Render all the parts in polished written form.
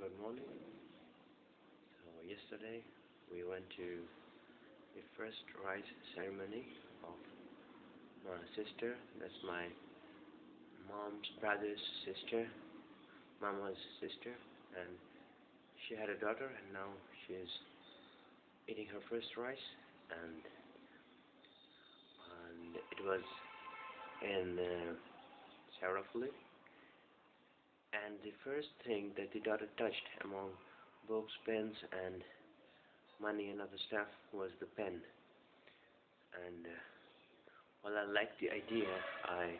Good morning. So yesterday we went to the first rice ceremony of my sister. That's my mom's brother's sister, mama's sister, and she had a daughter, and now she's eating her first rice, and it was in Sarafuli. And the first thing that the daughter touched among books, pens, and money and other stuff was the pen. And while I liked the idea, I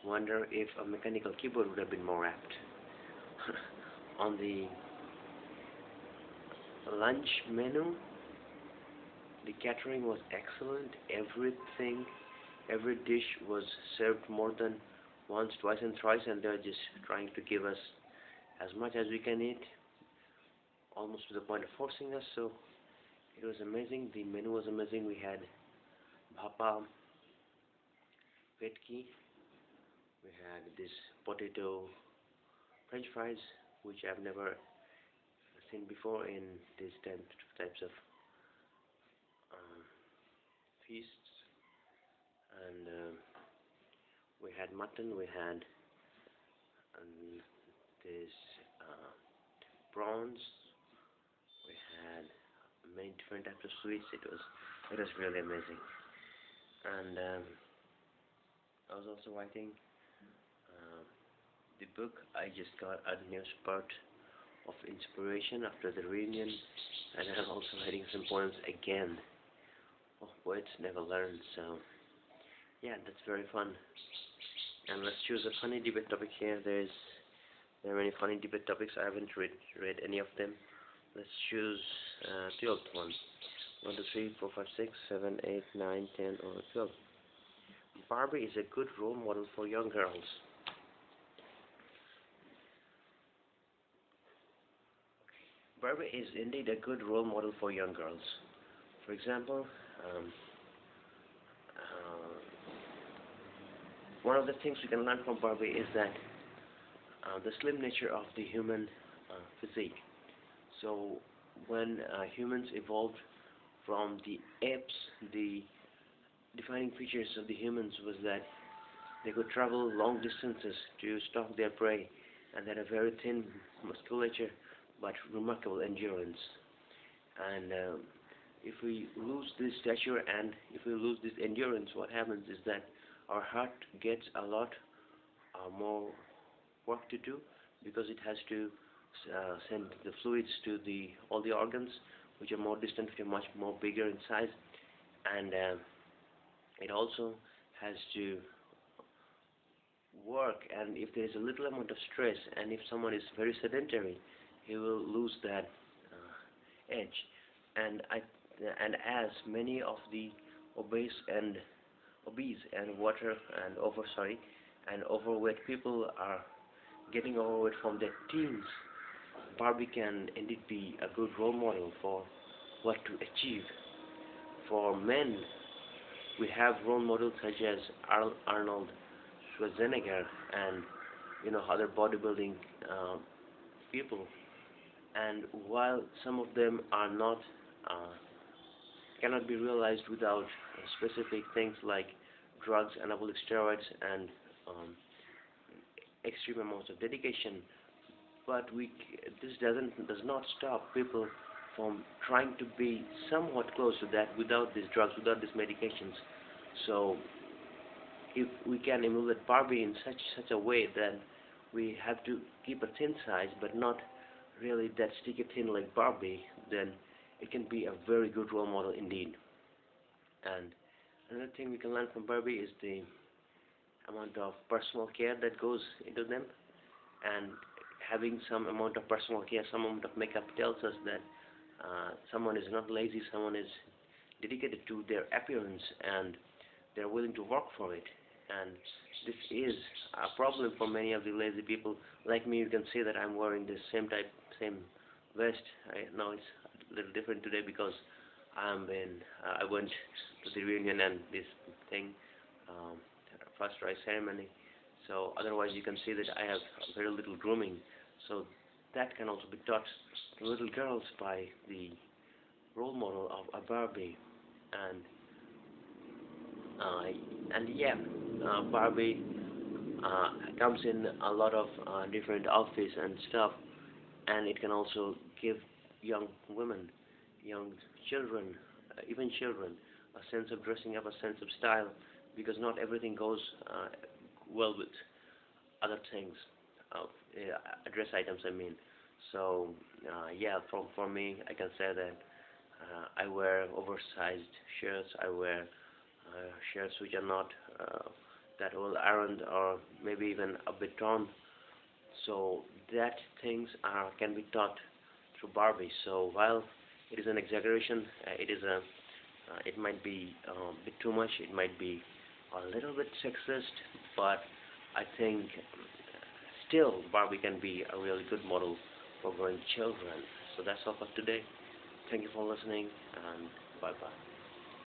wonder if a mechanical keyboard would have been more apt. On the lunch menu, the catering was excellent. Every dish was served more than once, twice, and thrice, and they're just trying to give us as much as we can eat, almost to the point of forcing us. So it was amazing. The menu was amazing. We had bhapa, petki, we had this potato French fries, which I've never seen before in these types of feasts, and we had mutton, we had this prawns, we had many different types of sweets. It was really amazing. And I was also writing the book. I just got a new spurt of inspiration after the reunion, and I'm also writing some poems again. Oh, poets never learn, so yeah, that's very fun. And let's choose a funny debate topic here. There are many funny debate topics. I haven't read any of them. Let's choose 12th one. 1, 2, 3, 4, 5, 6, 7, 8, 9, 10, or 12. Barbie is a good role model for young girls. Barbie is indeed a good role model for young girls. For example, one of the things we can learn from Barbie is that the slim nature of the human physique. So when humans evolved from the apes, the defining features of the humans was that they could travel long distances to stalk their prey, and they had a very thin musculature but remarkable endurance. And if we lose this stature and if we lose this endurance, what happens is that our heart gets a lot more work to do, because it has to send the fluids to all the organs, which are more distant, which are much more bigger in size, and it also has to work. And if there is a little amount of stress, and if someone is very sedentary, he will lose that edge. And as many of the obese and overweight people are getting overweight from their teens, Barbie can indeed be a good role model for what to achieve. For men, we have role models such as Arnold Schwarzenegger and other bodybuilding people. And while some of them are not cannot be realized without specific things like drugs, anabolic steroids, and extreme amounts of dedication, but this does not stop people from trying to be somewhat close to that without these drugs, without these medications. So if we can emulate Barbie in such a way that we have to keep a thin size but not really that sticky thin like Barbie, then it can be a very good role model indeed. And another thing we can learn from Barbie is the amount of personal care that goes into them, and having some amount of personal care, some amount of makeup tells us that someone is not lazy, someone is dedicated to their appearance, and they're willing to work for it. And this is a problem for many of the lazy people like me. You can see that I'm wearing this same vest. Now it's a little different today because I went to the reunion and this thing, first rice ceremony. So otherwise you can see that I have very little grooming. So that can also be taught to little girls by the role model of a Barbie. And yeah, Barbie comes in a lot of different outfits and stuff, and it can also give young women, young children, even children, a sense of dressing up, a sense of style, because not everything goes well with other things, dress items, I mean. So yeah, for me, I can say that I wear oversized shirts. I wear shirts which are not that well ironed or maybe even a bit torn. So that things can be taught through Barbie. So while it is an exaggeration, it might be a bit too much. It might be a little bit sexist, but I think still Barbie can be a really good model for growing children. So that's all for today. Thank you for listening, and bye bye.